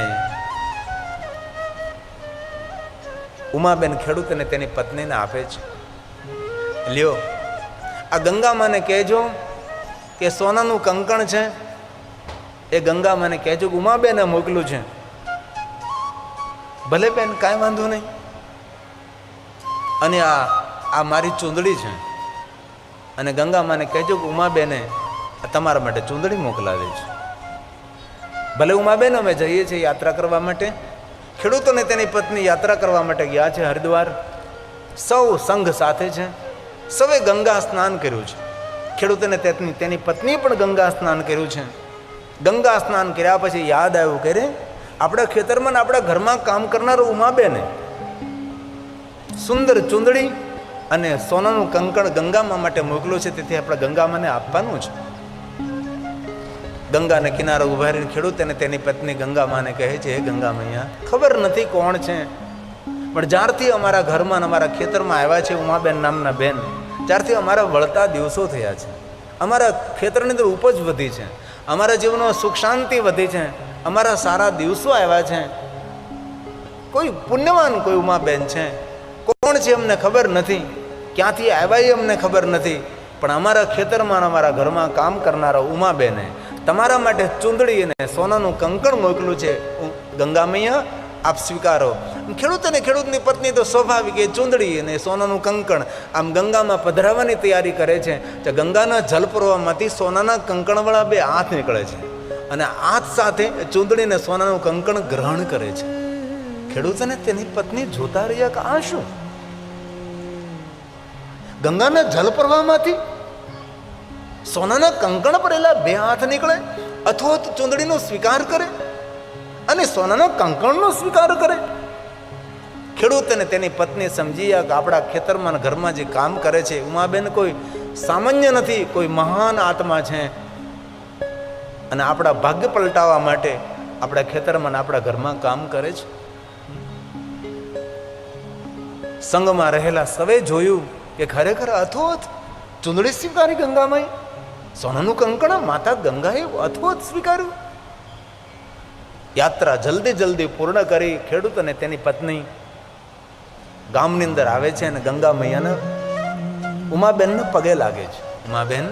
ઉમાબેન ખેડૂતને તેની પત્નીને આપે છે. લ્યો, આ ગંગામાને કહેજો કે સોનાનું કંકણ છે, એ ગંગામાને કહેજો કે ઉમાબેને મોકલું છે. ભલે બેન, કાંઈ વાંધો નહીં. અને આ મારી ચૂંદડી છે, અને ગંગામાને કહેજો કે ઉમાબેને તમારા માટે ચૂંદડી મોકલાવે છે. ભલે ઉમાબેન, અમે જઈએ છીએ યાત્રા કરવા માટે. ખેડૂતોને તેની પત્ની યાત્રા કરવા માટે ગયા છે હરિદ્વાર. સૌ સંઘ સાથે છે, સૌએ ગંગા સ્નાન કર્યું છે. ખેડૂતોને તેની પત્નીએ પણ ગંગા સ્નાન કર્યું છે. ગંગા સ્નાન કર્યા પછી યાદ આવ્યું કે રે, આપણા ખેતરમાં ને આપણા ઘરમાં કામ કરનારો ઉમાબેને સુંદર ચૂંદડી અને સોનાનું કંકણ ગંગામાં માટે મોકલ્યું છે, તેથી આપણે ગંગામાને આપવાનું છે. ગંગાને કિનારે ઉભા રહીને ખેડૂત અને તેની પત્ની ગંગામાને કહે છે, હે ગંગા મૈયા, ખબર નથી કોણ છે, પણ જ્યારથી અમારા ઘરમાં અમારા ખેતરમાં આવ્યા છે ઉમાબેન નામના બેન, ત્યારથી અમારા વળતા દિવસો થયા છે, અમારા ખેતરની અંદર ઉપજ વધી છે, અમારા જીવનમાં સુખ શાંતિ વધી છે, અમારા સારા દિવસો આવ્યા છે. કોઈ પુણ્યવાન કોઈ ઉમાબેન છે, કોણ છે અમને ખબર નથી, ક્યાંથી આવ્યા એ અમને ખબર નથી, પણ અમારા ખેતરમાં અમારા ઘરમાં કામ કરનારા ઉમાબેને તમારા માટે ચૂંદડી અને સોનાનું કંકણ મોકલું છે. ગંગા મૈયા, આપ સ્વીકારો. ખેડૂત અને ખેડૂતની પત્ની તો સ્વાભાવિક એ ચૂંદડી અને સોનાનું કંકણ આમ ગંગામાં પધરાવવાની તૈયારી કરે છે. તો ગંગાના જલ પ્રવાહમાંથી સોનાના કંકણવાળા બે હાથ નીકળે છે અને હાથ સાથે ચૂંદડી અને સોનાનું કંકણ ગ્રહણ કરે છે. ખેડૂત અને તેની પત્ની જોતા રહ્યા કે આ શું? ગંગાના જલ પ્રવાહમાંથી સોનાના કંકણ પડેલા બે હાથ નીકળે, અથવા તો ચૂંદડીનો સ્વીકાર કરે અને સોનાના કંકણનો સ્વીકાર કરે. ખેડૂત અને તેની પત્ની સમજી ગયા કે આપણા ખેતરમાં ઘરમાં જે કામ કરે છે ઉમાબેન કોઈ સામાન્ય નથી, કોઈ મહાન આત્મા છે અને આપણા ભાગ્ય પલટાવવા માટે આપણા ખેતરમાં આપણા ઘરમાં કામ કરે છે. સંઘમાં રહેલા સવે જોયું કે ખરેખર અથોથ ચૂંદડી સ્વીકારી ગંગામાં, સોનાનું કંકણ માતા ગંગાએ અથોથ સ્વીકાર્યું. યાત્રા જલ્દી પૂર્ણ કરી ખેડૂત અને તેની પત્ની ગામની અંદર આવે છે અને ગંગા મૈયાને ઉમાબેનને પગે લાગે છે. ઉમાબેન,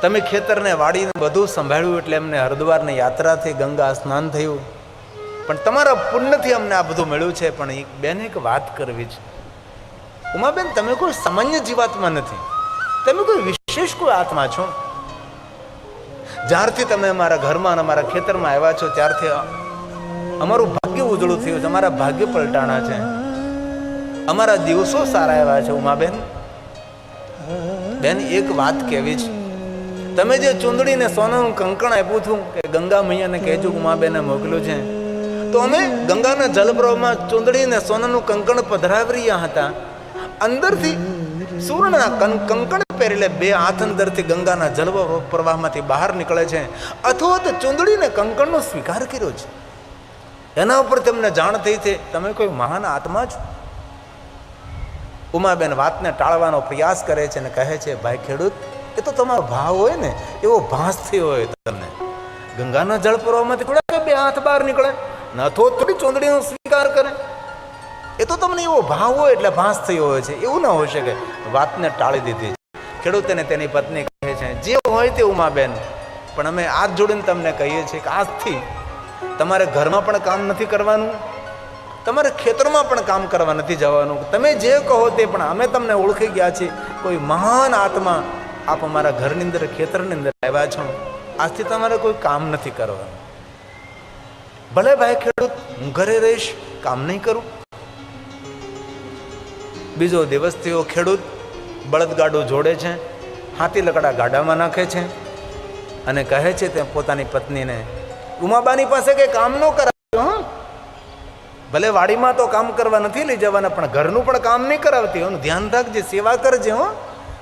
તમે ખેતરને વાડીને બધું સંભાળ્યું એટલે અમને હરિદ્વારની યાત્રાથી ગંગા સ્નાન થયું, પણ તમારા પુણ્યથી અમને આ બધું મળ્યું છે. પણ એક બેન એક વાત કરવી છે. ઉમાબેન, તમે કોઈ સામાન્ય જીવાત્મા નથી, તમે કોઈ વિશેષ કોઈ આત્મા છો. જ્યારથી તમે અમારા ઘરમાં અને અમારા ખેતરમાં આવ્યા છો ત્યારથી અમારું ભાગ્ય ઉજળું થયું છે, અમારા ભાગ્ય પલટાણા છે, અમારા દિવસો સારા આવ્યા છે. ઉમાબેન, બેન એક વાત કહેવી છે. તમે જે ચૂંદડીને સોનાનું કંકણ આપ્યું હતું કે ગંગા મૈયાને કહેજો ઉમાબેને મોકલ્યું છે, તો અમે ગંગાના જલપ્રવાહમાં ચૂંદડીને સોનાનું કંકણ પધરાવી રહ્યા હતા. અંદરથી સુવર્ણના કંકણ પહેરેલે બે હાથ અંદરથી ગંગાના જલ પ્રવાહમાંથી બહાર નીકળે છે, અથવા તો ચૂંદડીને કંકણનો સ્વીકાર કર્યો છે. એના ઉપર તમને જાણ થઈ છે તમે કોઈ મહાન આત્મા છો. ઉમાબેન વાતને ટાળવાનો પ્રયાસ કરે છે અને કહે છે, ભાઈ ખેડૂત, એ તો તમારો ભાવ હોય ને, એવો ભાસ થયો હોય તમને. ગંગાના જળ પ્રવાહમાંથી થોડા બે હાથ બહાર નીકળે, નથો થોડી ચોંદડીનો સ્વીકાર કરે. એ તો તમને એવો ભાવ હોય એટલે ભાસ થયો હોય છે, એવું ના હોઈ શકે. વાતને ટાળી દીધી. ખેડૂતને તેની પત્ની કહે છે, જે હોય તે ઉમાબેન, પણ અમે હાથ જોડીને તમને કહીએ છીએ કે આજથી તમારે ઘરમાં પણ કામ નથી કરવાનું, તમારે ખેતરમાં પણ કામ કરવા નથી જવાનું. તમે જે કહો તે, પણ અમે તમને ઓળખી ગયા છીએ. કોઈ મહાન આત્મા આપ અમારા ઘરની અંદર, ખેતરની અંદર આવ્યા છો. આજથી તમારે કોઈ કામ નથી કરવાનું. ભલે ભાઈ ખેડૂત, હું ઘરે રહીશ, કામ નહીં કરું. બીજો દિવસ થયો. ખેડૂત બળદગાડું જોડે છે, હાથી લકડા ગાડામાં નાખે છે અને કહે છે તે પોતાની પત્નીને, ઉમાબાની પાસે કંઈ કામ ન કરાવજો. ભલે વાડીમાં તો કામ કરવા નથી લઈ જવાના, પણ ઘરનું પણ કામ નહીં કરાવતી. એનું ધ્યાન રાખજે, સેવા કરજે.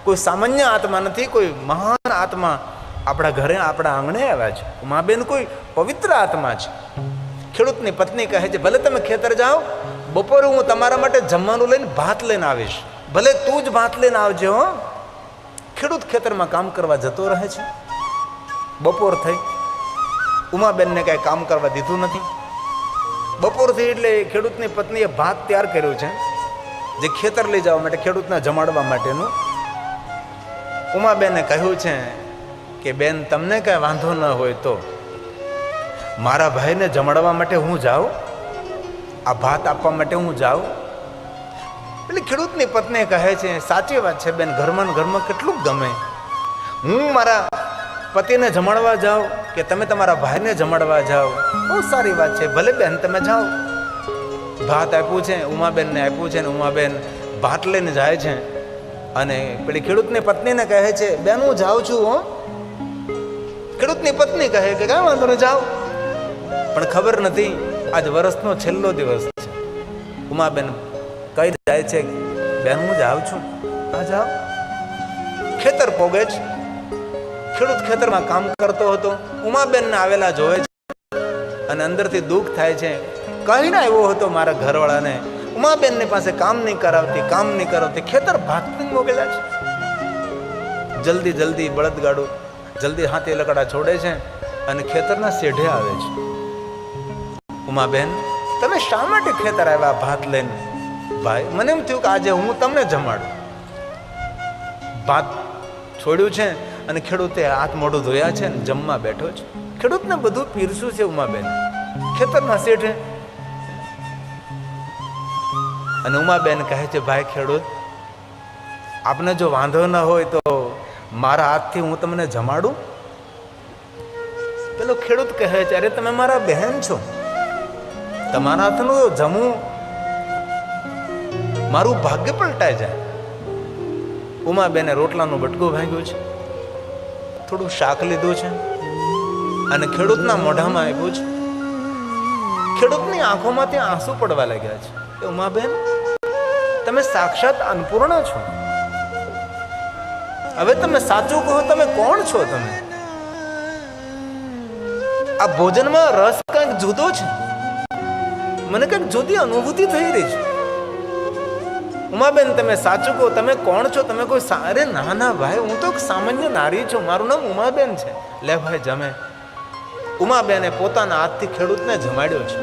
કોઈ સામાન્ય આત્મા નથી, કોઈ મહાન આત્મા આપણા ઘરે, આપણા આંગણે આવ્યા છે. ઉમાબેન કોઈ પવિત્ર આત્મા છે. ખેડૂતની પત્ની કહે છે, ભલે તમે ખેતર જાઓ, બપોરે હું તમારા માટે જમવાનું લઈને ભાત લઈને આવીશ. ભલે તું જ ભાત લઈને આવજે. ખેડૂત ખેતરમાં કામ કરવા જતો રહે છે. બપોર થઈ, ઉમાબેનને કાંઈ કામ કરવા દીધું નથી. બપોર થઈ એટલે ખેડૂતની પત્નીએ ભાત તૈયાર કર્યું છે, જે ખેતર લઈ જવા માટે, ખેડૂતને જમાડવા માટેનું. ઉમાબેને કહ્યું છે કે બેન, તમને કાંઈ વાંધો ન હોય તો મારા ભાઈને જમાડવા માટે હું જાઉં, આ ભાત આપવા માટે હું જાઉં. એટલે ખેડૂતની પત્ની કહે છે, સાચી વાત છે બેન, ઘરમાં કેટલું ગમે. હું મારા પતિને જમાડવા જાઉં કે તમે તમારા ભાઈને જમાડવા જાઓ, બહુ સારી વાત છે. ભલે બેન, તમે જાઓ. ભાત આપ્યું છે, ઉમાબેનને આપ્યું છે, ને ઉમાબેન ભાત લઈને જાય છે. અને પેલી ખેડૂતની પત્નીને કહે છે, બેન હું જાઉં છું. ખેડૂતની પત્ની કહે કે કાંઈ વાંધો નહીં, જાઓ. પણ ખબર નથી આજ વર્ષનો છેલ્લો દિવસ છે. ઉમાબેન કહી જાય છે, બેન હું જાઉં છું. હા જાઓ. ખેતર પોગે છે. ખેડૂત ખેતરમાં કામ કરતો હતો. ઉમાબેનને આવેલા જોવે છે અને અંદરથી દુઃખ થાય છે. કહીને આવ્યો હતો મારા ઘરવાળાને, ઉમાબેનની પાસે કામ નહીં કરાવતી, ખેતર ભાતને મોકલ્યા છે. જલ્દી જલ્દી બળદગાડું જલ્દી હાથી લકડા છોડે છે અને ખેતરના શેઢે આવે છે. ઉમાબેન, તમે શા માટે ખેતર આવ્યા ભાત લઈને? ભાઈ, મને એમ થયું કે આજે હું તમને જમાડું. ભાત છોડ્યું છે અને ખેડૂતે હાથ મોઢું ધોયા છે અને જમવા બેઠો છે. ખેડૂતને બધું પીરસ્યું છે ઉમાબેન ખેતરના શેઠે. અને ઉમાબેન કહે છે, ભાઈ ખેડૂત, આપને જો વાંધો ન હોય તો મારા હાથથી હું તમને જમાડું. પેલો ખેડૂત કહે છે, અરે તમે મારા બહેન છો, તમારા હાથનું જમવું મારું ભાગ્ય પલટાઈ જાય. ઉમાબેને રોટલાનું બટકું ભાંગ્યું છે, થોડું શાક લીધું છે અને ખેડૂતના મોઢામાં આપ્યું છે. ખેડૂતની આંખોમાંથી આંસુ પડવા લાગ્યા છે. ઉમાબેન, તમે સાક્ષાત અન્નપૂર્ણા છો. હવે તમે સાચું કહો, તમે કોણ છો? તમે આ ભોજનમાં રસ કંઈક જુદો છે, મને કંઈક જુદી અનુભૂતિ થઈ રહી છે. ઉમાબેન, તમે સાચું કહો, તમે કોણ છો? તમે કોઈ અરે ના ના ભાઈ, હું તો સામાન્ય નારી છું, મારું નામ ઉમાબેન છે. લે ભાઈ જમે. ઉમાબેને પોતાના હાથથી ખેડૂતને જમાડ્યો છે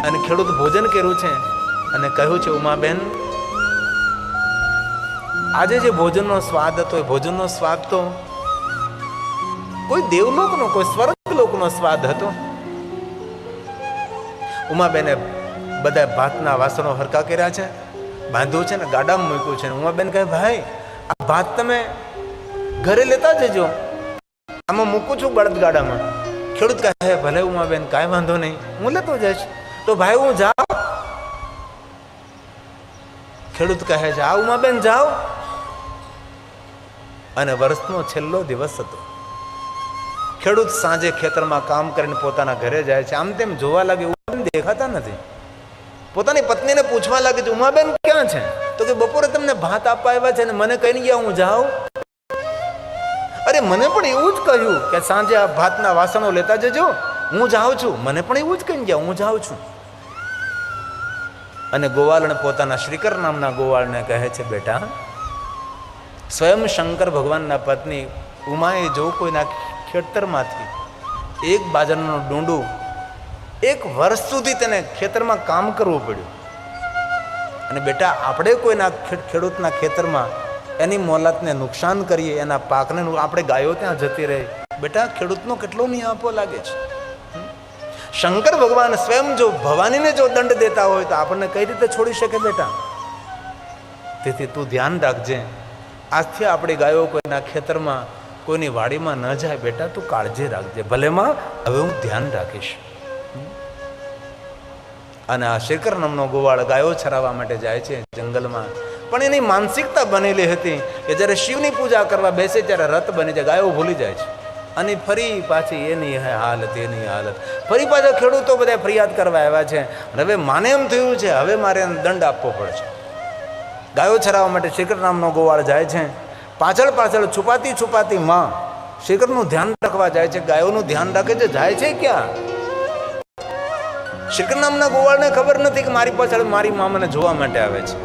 અને ખેડૂત ભોજન કર્યું છે અને કહ્યું છે, ઉમાબેન, આજે જે ભોજનનો સ્વાદ હતો એ ભોજનનો સ્વાદ તો કોઈ દેવલોકનો, કોઈ સ્વર્ગલોકનો સ્વાદ હતો. ઉમાબેને બધા ભાતના વાસણો હરકા કર્યા છે, બાંધ્યું છે ને ગાડામાં મૂક્યું છે. ઉમાબેન કહે, ભાઈ આ ભાત તમે ઘરે લેતા જજો, આમાં મૂકું છું બળદગાડામાં. ખેડૂત કહે, ભલે ઉમાબેન, કાંઈ વાંધો નહીં, હું લેતો જઈશ. તો ભાઈ હું જાઉં? ખેડૂત કહે છે, આ ઉમાબેન જાઓ. અને વર્ષનો છેલ્લો દિવસ હતો. ખેડૂત સાંજે ખેતરમાં કામ કરીને પોતાના ઘરે જાય છે. આમ તેમ જોવા લાગે, ઉમાબેન દેખાતા નથી. પોતાની પત્નીને પૂછવા લાગે છે, ઉમાબેન ક્યાં છે? તો કે બપોરે તમને ભાત આપવા આવ્યા છે અને મને કહીને ગયા હું જાઉં. અરે મને પણ એવું જ કહ્યું કે સાંજે આ ભાતના વાસણો લેતા જજો, હું જાઉં છું. મને પણ એવું જ કહીને ગયા, હું જાઉં છું. અને ગોવાળને પોતાના શ્રીકર નામના ગોવાળને કહે છે, બેટા, સ્વયં શંકર ભગવાનના પત્ની ઉમાએ જો કોઈના ખેતરમાંથી એક બાજરાનું ડુંડું 1 વર્ષ સુધી તેને ખેતરમાં કામ કરવું પડ્યું, અને બેટા આપણે કોઈના ખેડૂતના ખેતરમાં એની મોલાતને નુકસાન કરીએ, એના પાકને આપણે ગાયો ત્યાં જતી રહે, બેટા ખેડૂતનો કેટલો નિહાપો લાગે છે. શંકર ભગવાન સ્વયં જો ભવાનીને જો દંડ દેતા હોય તો આપણને કઈ રીતે છોડી શકે બેટા? તેથી તું ધ્યાન રાખજે, આજથી આપણી ગાયો કોઈના ખેતરમાં કોઈની વાડીમાં ન જાય બેટા, તું કાળજી રાખજે. ભલેમાં હવે હું ધ્યાન રાખીશ. અને આ શ્રીકર નામનો ગોવાળ ગાયો ચરાવવા માટે જાય છે જંગલમાં, પણ એની માનસિકતા બનેલી હતી કે જ્યારે શિવની પૂજા કરવા બેસે ત્યારે રત બની જાય, ગાયો ભૂલી જાય છે. અને ફરી પાછી એની હાલત, ફરી પાછા ખેડૂતો બધા ફરિયાદ કરવા આવ્યા છે. હવે માને એમ થયું છે હવે મારે દંડ આપવો પડશે. ગાયો ચરાવવા માટે શ્રીકર નામનો ગોવાળ જાય છે. પાછળ પાછળ છુપાતી માં શ્રીકરનું ધ્યાન રાખવા જાય છે, ગાયોનું ધ્યાન રાખે છે. જાય છે ક્યાં? શ્રીકર નામના ગોવાળને ખબર નથી કે મારી પાછળ મારી મા મને જોવા માટે આવે છે.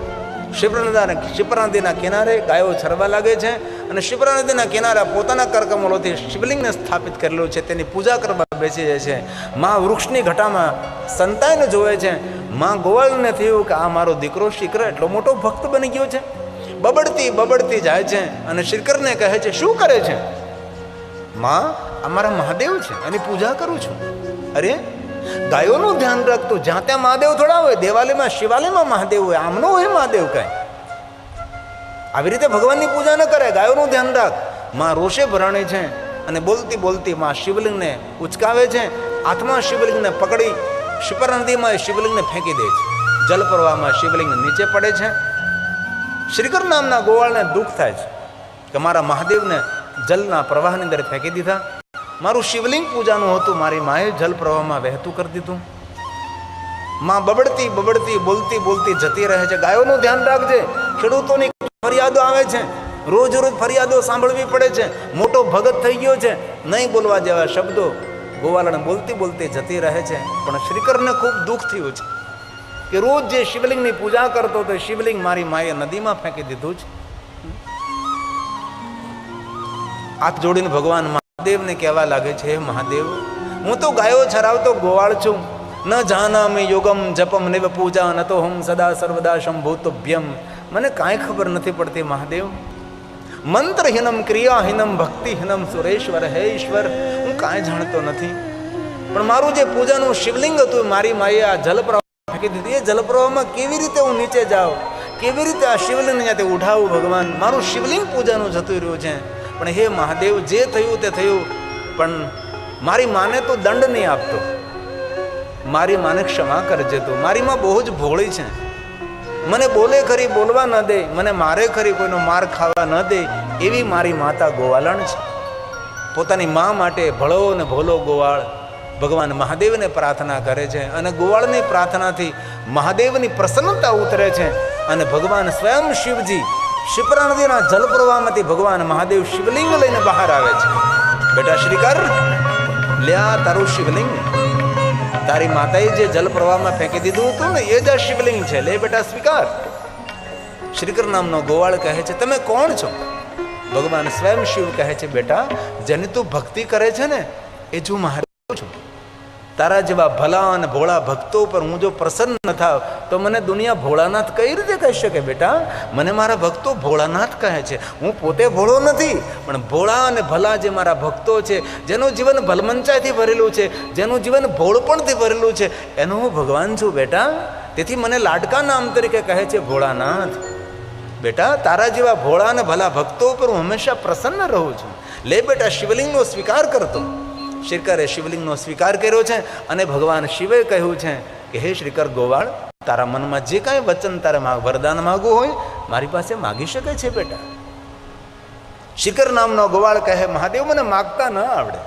શિપ્રા નદીના કિનારે ગાયો ચરવા લાગે છે, અને શિપ્રા નદીના કિનારે પોતાના કરકમલોથી શિવલિંગને સ્થાપિત કરેલું છે, તેની પૂજા કરવા બેસી જાય છે. માં વૃક્ષની ઘટામાં સંતાઈને જોવે છે. માં ગોવાળને થયું કે આ મારો દીકરો શ્રીકર એટલો મોટો ભક્ત બની ગયો છે. બબડતી જાય છે અને શ્રીકરને કહે છે, શું કરે છે? માં, અમારા મહાદેવ છે, એની પૂજા કરું છું. અરે, ગાયોનું ધ્યાન રાખતું, જ્યાં ત્યાં મહાદેવ થોડા હોય. દેવાલયમાં શિવાલયમાં મહાદેવ હોય, આમનો હોય મહાદેવ કાંઈ. આવી રીતે ભગવાનની પૂજા ન કરે, ગાયોનું ધ્યાન રાખ. માં રોષે ભરાણી છે અને બોલતી માં શિવલિંગને ઉચકાવે છે. હાથમાં શિવલિંગને પકડી શિપ્રા નદીમાં શિવલિંગને ફેંકી દે છે. જલપ્રવાહમાં શિવલિંગ નીચે પડે છે. શ્રીકર નામના ગોવાળને દુઃખ થાય છે કે મારા મહાદેવને જલના પ્રવાહની અંદર ફેંકી દીધા. મારું શિવલિંગ પૂજાનું હતું, મારી માએ જલ પ્રવાહમાં વહેતું કરી દીધું. માં બબડતી બોલતી જતી રહે છે. ગાયોનું ધ્યાન રાખજે. ખેડૂતોની ફરિયાદો આવે છે, રોજ ફરિયાદો સાંભળવી પડે છે. મોટો ભગત થઈ ગયો છે, નહીં બોલવા જેવા શબ્દો. ગોવાળને બોલતી જતી રહે છે. પણ શ્રીકરને ખૂબ દુઃખ થયું છે કે રોજ જે શિવલિંગની પૂજા કરતો તો શિવલિંગ મારી માએ નદીમાં ફેંકી દીધું છે. હાથ જોડીને ભગવાન મહાદેવને કહેવા લાગે છે, હે મહાદેવ, હું તો ગાયો ચરાવતો ગોવાળ છું. ન જાનામિ યોગમ જપમ નિવ પૂજા ન તો હમ સદા સર્વદા શંભૂતભ્યમ. મને કાંઈ ખબર નથી પડતી મહાદેવ. મંત્રહીનમ ક્રિયાહીનમ ભક્તિહીનમ સુરેશ્વર, હે ઈશ્વર, હું કાંઈ જાણતો નથી. પણ મારું જે પૂજાનું શિવલિંગ હતું, મારી માએ આ જલપ્રવાહ ફેંકી દીધું. એ જલપ્રવાહમાં કેવી રીતે હું નીચે જાઉં? કેવી રીતે આ શિવલિંગ ત્યાંથી ઉઠાવું? ભગવાન, મારું શિવલિંગ પૂજાનું જતું રહ્યું છે. પણ હે મહાદેવ, જે થયું તે થયું, પણ મારી માને તો દંડ નહીં આપતો. મારી માને ક્ષમા કરજે તું. મારી માં બહુ જ ભોળી છે. મને બોલે ખરી, બોલવા ન દે, મને મારે ખરી, કોઈનો માર ખાવા ન દે, એવી મારી માતા ગોવાળણ છે. પોતાની મા માટે ભળો ને ભોલો ગોવાળ ભગવાન મહાદેવને પ્રાર્થના કરે છે. અને ગોવાળની પ્રાર્થનાથી મહાદેવની પ્રસન્નતા ઉતરે છે. અને ભગવાન સ્વયં શિવજી શિપ્રા નદીના જલપ્રવાહમાંથી ભગવાન મહાદેવ શિવલિંગ લઈને બહાર આવે છે. બેટા શ્રીકર, લે આ તારું શિવલિંગ. તારી માતાએ જે જલપ્રવાહમાં ફેંકી દીધું હતું ને, એ જ આ શિવલિંગ છે. લે બેટા, સ્વીકાર. શ્રીકર નામનો ગોવાળ કહે છે, તમે કોણ છો? ભગવાન સ્વયં શિવ કહે છે, બેટા, જેની તું ભક્તિ કરે છે ને, એ જ હું મહાદેવ છું. તારા જેવા ભલા અને ભોળા ભક્તો પર હું જો પ્રસન્ન ન થાવ તો મને દુનિયા ભોળાનાથ કઈ રીતે કહી શકે? બેટા, મને મારા ભક્તો ભોળાનાથ કહે છે. હું પોતે ભોળો નથી, પણ ભોળા અને ભલા જે મારા ભક્તો છે, જેનું જીવન ભલમંચાઈથી ભરેલું છે, જેનું જીવન ભોળપણથી ભરેલું છે, એનો હું ભગવાન છું બેટા. તેથી મને લાડકા નામ તરીકે કહે છે ભોળાનાથ. બેટા, તારા જેવા ભોળા અને ભલા ભક્તો પર હું હંમેશા પ્રસન્ન રહું છું. લે બેટા, શિવલિંગનો સ્વીકાર કરતો. શ્રીકરે શિવલિંગનો સ્વીકાર કર્યો છે. અને ભગવાન શિવે કહ્યું છે કે હે શ્રીકર ગોવાળ, તારા મનમાં જે કાંઈ વચન તારે વરદાન માગવું હોય મારી પાસે માગી શકે છે બેટા. શ્રીકર નામનો ગોવાળ કહે, મહાદેવ, મને માગતા ન આવડે.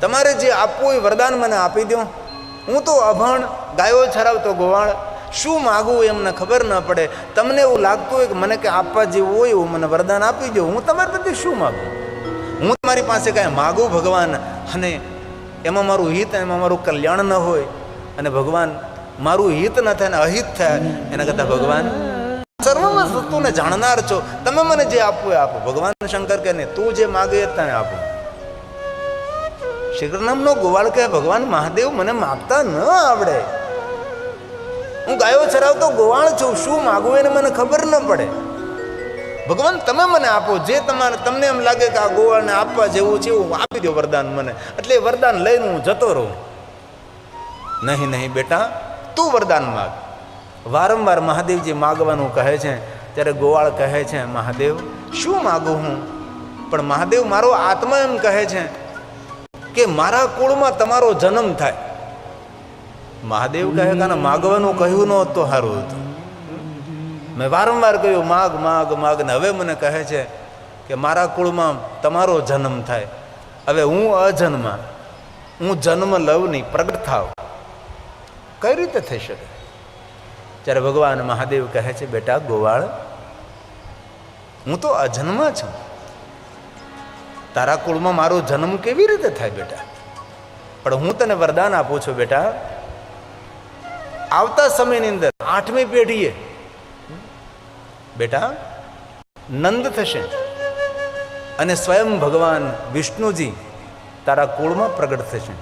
તમારે જે આપવું હોય વરદાન મને આપી દો. હું તો અભણ ગાયો ચરાવતો ગોવાળ, શું માગવું એમને ખબર ન પડે. તમને એવું લાગતું હોય કે મને કંઈ આપવા જેવું હોય એવું મને વરદાન આપી દો. હું તમારી બધી શું માગું? હું તમારી પાસે કાંઈ માગું ભગવાન, અને એમાં મારું હિત, એમાં મારું કલ્યાણ ન હોય, અને ભગવાન મારું હિત ન થાય ને અહિત થાય એના કરતાં ભગવાન સર્વ વસ્તુને જાણનાર છો, તમે મને જે આપવું એ આપો. ભગવાન શંકર કહે ને તું જે માગે એ તને આપો. શ્રીકૃષ્ણનો ગોવાળ કહે ભગવાન મહાદેવ મને માગતા ન આવડે, હું ગાયો ચરાવતો ગોવાળ છું, શું માગવું એને મને ખબર ન પડે. ભગવાન તમે મને આપો, જે તમને એમ લાગે કે આ ગોવાળને આપવા જેવું છે એવું આપી દો વરદાન મને, એટલે એ વરદાન લઈને હું જતો રહું. નહીં નહીં બેટા, તું વરદાન માગ. વારંવાર મહાદેવજી માગવાનું કહે છે ત્યારે ગોવાળ કહે છે મહાદેવ શું માગું હું? પણ મહાદેવ મારો આત્મા એમ કહે છે કે મારા કુળમાં તમારો જન્મ થાય. મહાદેવ કહે કે માગવાનું કહ્યું ન હોત તો સારું હતું. મેં વારંવાર કહ્યું માગ માગ માગ, ને હવે મને કહે છે કે મારા કુળમાં તમારો જન્મ થાય. હવે હું અજન્મા, હું જન્મ લઉં નહીં, પ્રગટ થાવ, કઈ રીતે થઈ શકે? ત્યારે ભગવાન મહાદેવ કહે છે બેટા ગોવાળ, હું તો અજન્મા છું, તારા કુળમાં મારો જન્મ કેવી રીતે થાય બેટા? પણ હું તને વરદાન આપું છું બેટા, આવતા સમયની અંદર 8મી પેઢીએ બેટા નંદ થશે અને સ્વયં ભગવાન વિષ્ણુજી તારા કુળમાં પ્રગટ થશે.